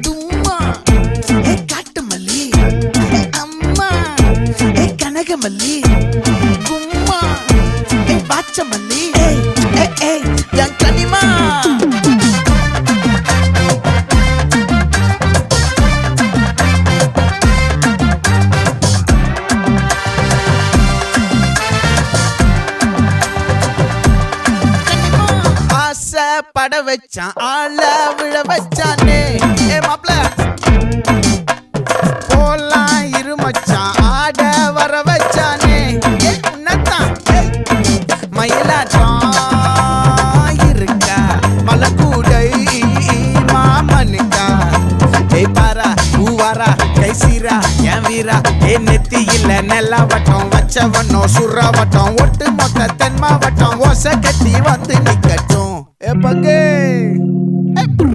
தும்மா ஏ காட்டு மல்லி அம்மா ஏ கனகமல்லி கும்மா ஏ பாச்ச மல்லி என் கனிமா பட வச்சான் ஆள விழ வச்சானே ஏ மாப்ள போலாம் இருமச்சான் ஆட வர வச்சானே ஏ உன்னத்தான் மயிலாட்டம் இருக்கா மலக்கூடை மாமனுக்கா ஏய் பாரா பூவாரா கைசீரா என் வீரா ஏ நெத்தி இல்ல நெல்லா வட்டம் வச்சவனோ சுறா வட்டம் ஒட்டு மொத்த தென் மாவட்டம் ஓசை கட்டி வந்து நிக்கட்டும். É pra quê?